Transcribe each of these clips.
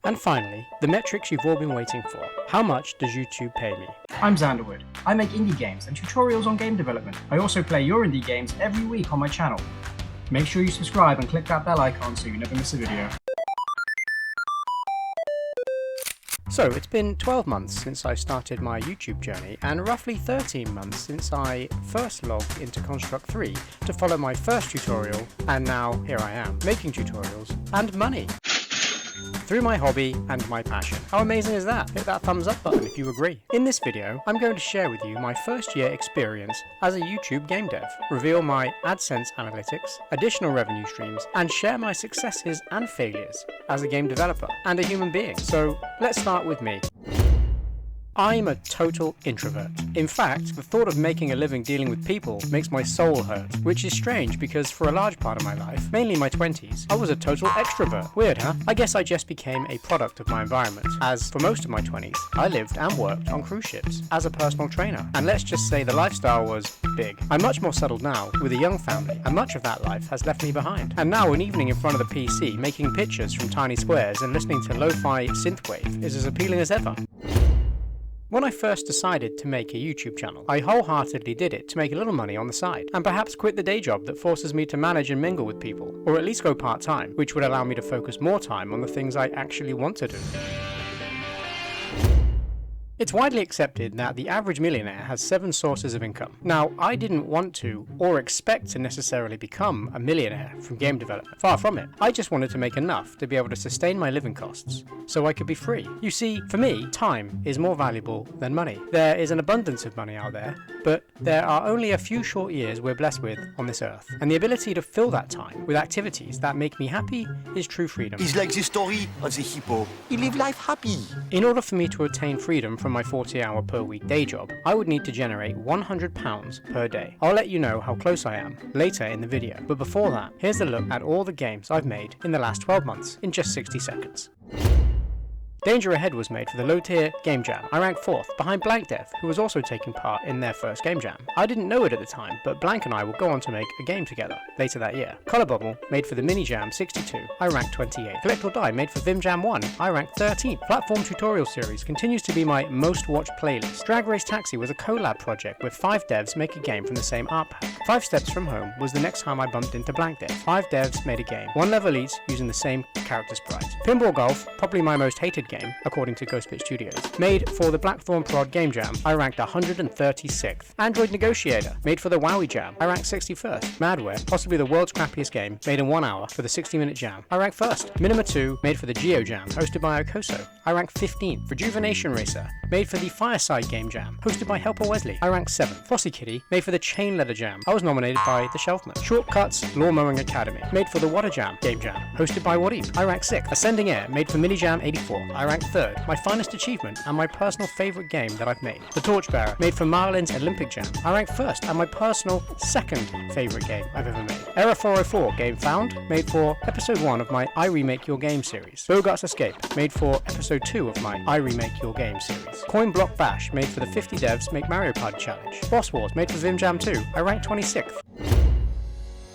And finally, the metrics you've all been waiting for. How much does YouTube pay me? I'm Xanderwood. I make indie games and tutorials on game development. I also play your indie games every week on my channel. Make sure you subscribe and click that bell icon so you never miss a video. So, it's been 12 months since I started my YouTube journey, and roughly 13 months since I first logged into Construct 3 to follow my first tutorial, and now here I am, making tutorials and money through my hobby and my passion. How amazing is that? Hit that thumbs up button if you agree. In this video, I'm going to share with you my first year experience as a YouTube game dev, reveal my AdSense analytics, additional revenue streams, and share my successes and failures as a game developer and a human being. So let's start with me. I'm a total introvert. In fact, the thought of making a living dealing with people makes my soul hurt, which is strange because for a large part of my life, mainly my 20s, I was a total extrovert. Weird, huh? I guess I just became a product of my environment, as for most of my 20s, I lived and worked on cruise ships as a personal trainer. And let's just say the lifestyle was big. I'm much more settled now, with a young family, and much of that life has left me behind. And now an evening in front of the PC, making pictures from tiny squares and listening to lo-fi synthwave is as appealing as ever. When I first decided to make a YouTube channel, I wholeheartedly did it to make a little money on the side, and perhaps quit the day job that forces me to manage and mingle with people, or at least go part-time, which would allow me to focus more time on the things I actually want to do. It's widely accepted that the average millionaire has 7 sources of income. Now, I didn't want to, or expect to necessarily become a millionaire from game development. Far from it. I just wanted to make enough to be able to sustain my living costs, so I could be free. You see, for me, time is more valuable than money. There is an abundance of money out there, but there are only a few short years we're blessed with on this earth. And the ability to fill that time with activities that make me happy is true freedom. It's like the story of the hippo. He lived life happy. In order for me to attain freedom from my 40-hour per week day job, I would need to generate £100 per day. I'll let you know how close I am later in the video, but before that, here's a look at all the games I've made in the last 12 months in just 60 seconds. Danger Ahead was made for the low-tier Game Jam. I ranked 4th, behind Blank Death, who was also taking part in their first Game Jam. I didn't know it at the time, but Blank and I would go on to make a game together later that year. Color Bubble, made for the Mini Jam 62, I ranked 28th. Collect or Die, made for Vim Jam 1, I ranked 13th. Platform Tutorial Series continues to be my most watched playlist. Drag Race Taxi was a collab project where 5 devs make a game from the same art pack. 5 Steps From Home was the next time I bumped into Blank Death. 5 devs made a game, 1 level each using the same character sprite. Pinball Golf, probably my most hated game, according to Ghostbit Studios. Made for the Blackthorn Prod Game Jam, I ranked 136th. Android Negotiator, made for the Wowie Jam, I ranked 61st. Madware, possibly the world's crappiest game, made in 1 hour for the 60-minute jam, I ranked 1st. Minima 2, made for the Geo Jam, hosted by Okoso, I ranked 15th. Rejuvenation Racer, made for the Fireside Game Jam, hosted by Helper Wesley, I ranked 7th. Flossie Kitty, made for the Chain Leather Jam, I was nominated by the Shelfman. Shortcuts Lawn Mowing Academy, made for the Water Jam Game Jam, hosted by Wadeep, I ranked 6th. Ascending Air, made for Mini Jam 84, I ranked 3rd. My finest achievement and my personal favourite game that I've made. The Torchbearer, made for Marlin's Olympic Jam, I ranked 1st, and my personal 2nd favourite game I've ever made. Error 404, Game Found, made for episode 1 of my I Remake Your Game series. Bogart's Escape, made for episode 2 of my I Remake Your Game series. Coin Block Bash, made for the 50 Devs Make Mario Party Challenge. Boss Wars, made for Vim Jam 2, I ranked 26th.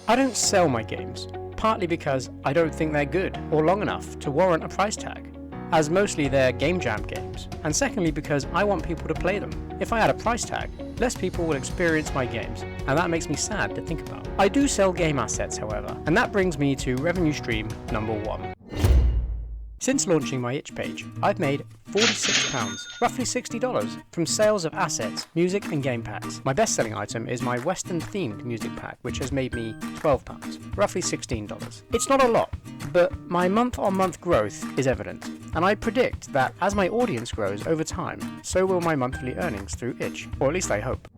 I don't sell my games, partly because I don't think they're good or long enough to warrant a price tag, as mostly they're Game Jam games, and secondly because I want people to play them. If I had a price tag, less people will experience my games, and that makes me sad to think about. I do sell game assets, however, and that brings me to revenue stream number 1. Since launching my itch page, I've made £46, roughly $60, from sales of assets, music and game packs. My best-selling item is my Western-themed music pack, which has made me £12, roughly $16. It's not a lot, but my month-on-month growth is evident, and I predict that as my audience grows over time, so will my monthly earnings through itch, or at least I hope.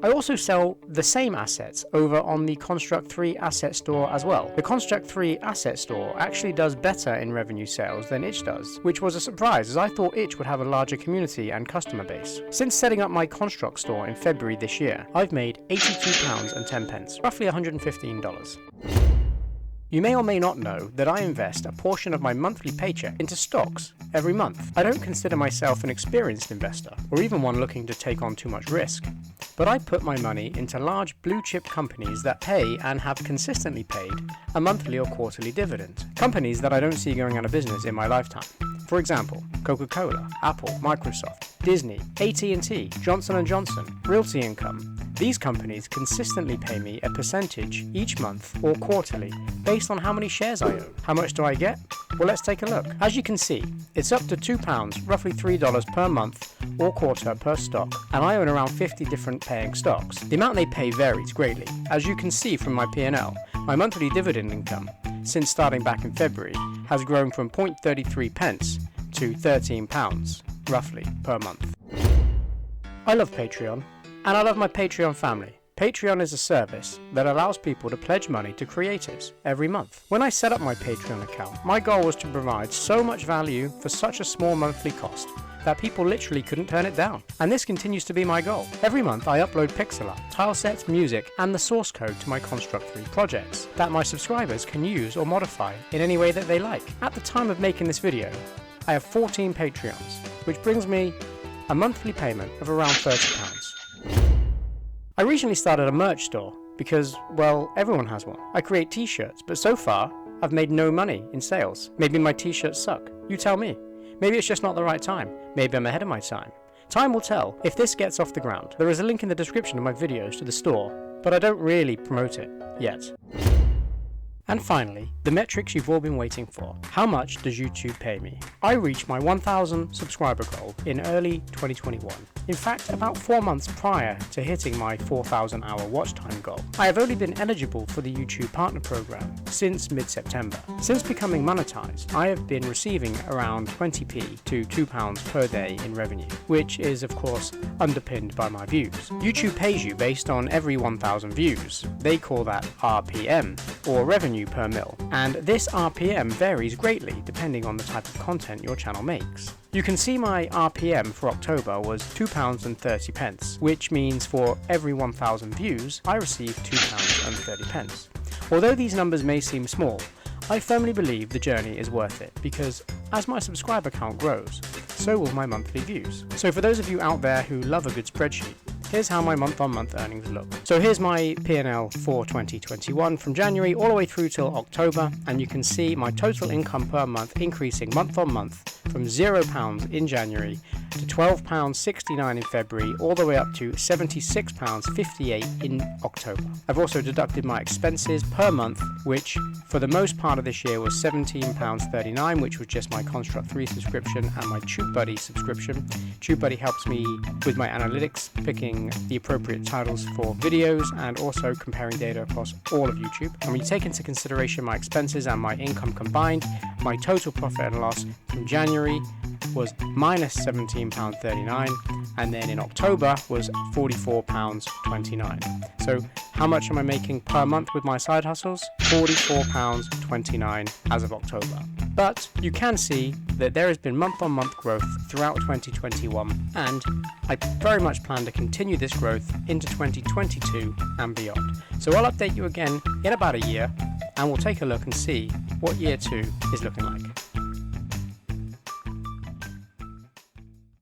I also sell the same assets over on the Construct 3 asset store as well. The Construct 3 asset store actually does better in revenue sales than itch does, which was a surprise as I thought itch would have a larger community and customer base. Since setting up my Construct store in February this year, I've made £82.10, roughly $115. You may or may not know that I invest a portion of my monthly paycheck into stocks every month. I don't consider myself an experienced investor, or even one looking to take on too much risk, but I put my money into large blue-chip companies that pay and have consistently paid a monthly or quarterly dividend. Companies that I don't see going out of business in my lifetime. For example, Coca-Cola, Apple, Microsoft, Disney, AT&T, Johnson & Johnson, Realty Income. These companies consistently pay me a percentage each month or quarterly based on how many shares I own. How much do I get? Well, let's take a look. As you can see, it's up to £2, roughly $3 per month or quarter per stock, and I own around 50 different paying stocks. The amount they pay varies greatly. As you can see from my P&L, my monthly dividend income, since starting back in February, has grown from 0.33 pence to £13, roughly, per month. I love Patreon, and I love my Patreon family. Patreon is a service that allows people to pledge money to creators every month. When I set up my Patreon account, my goal was to provide so much value for such a small monthly cost that people literally couldn't turn it down. And this continues to be my goal. Every month I upload pixel art, tile sets, music, and the source code to my Construct 3 projects that my subscribers can use or modify in any way that they like. At the time of making this video, I have 14 Patreons, which brings me a monthly payment of around £30. I recently started a merch store because, well, everyone has one. I create t-shirts, but so far, I've made no money in sales. Maybe my t-shirts suck. You tell me. Maybe it's just not the right time. Maybe I'm ahead of my time. Time will tell if this gets off the ground. There is a link in the description of my videos to the store, but I don't really promote it yet. And finally, the metrics you've all been waiting for. How much does YouTube pay me? I reached my 1,000 subscriber goal in early 2021. In fact, about 4 months prior to hitting my 4,000 hour watch time goal. I have only been eligible for the YouTube Partner Program since mid-September. Since becoming monetized, I have been receiving around 20p to £2 per day in revenue, which is of course underpinned by my views. YouTube pays you based on every 1,000 views. They call that RPM, or revenue per mil, and this RPM varies greatly depending on the type of content your channel makes. You can see my RPM for October was £2.30, which means for every 1,000 views I receive £2.30. Although these numbers may seem small, I firmly believe the journey is worth it because as my subscriber count grows, so will my monthly views. So for those of you out there who love a good spreadsheet, here's how my month-on-month earnings look. So here's my P&L for 2021 from January all the way through till October, and you can see my total income per month increasing month-on-month from £0 in January to £12.69 in February, all the way up to £76.58 in October. I've also deducted my expenses per month, which for the most part of this year was £17.39, which was just my Construct 3 subscription and my TubeBuddy subscription. TubeBuddy helps me with my analytics, picking the appropriate titles for videos and also comparing data across all of YouTube. And when you take into consideration my expenses and my income combined, my total profit and loss from January was minus £17.39, and then in October was £44.29. So how much am I making per month with my side hustles? £44.29 as of October. But you can see that there has been month-on-month growth throughout 2021, and I very much plan to continue this growth into 2022 and beyond. So I'll update you again in about a year, and we'll take a look and see what year 2 is looking like.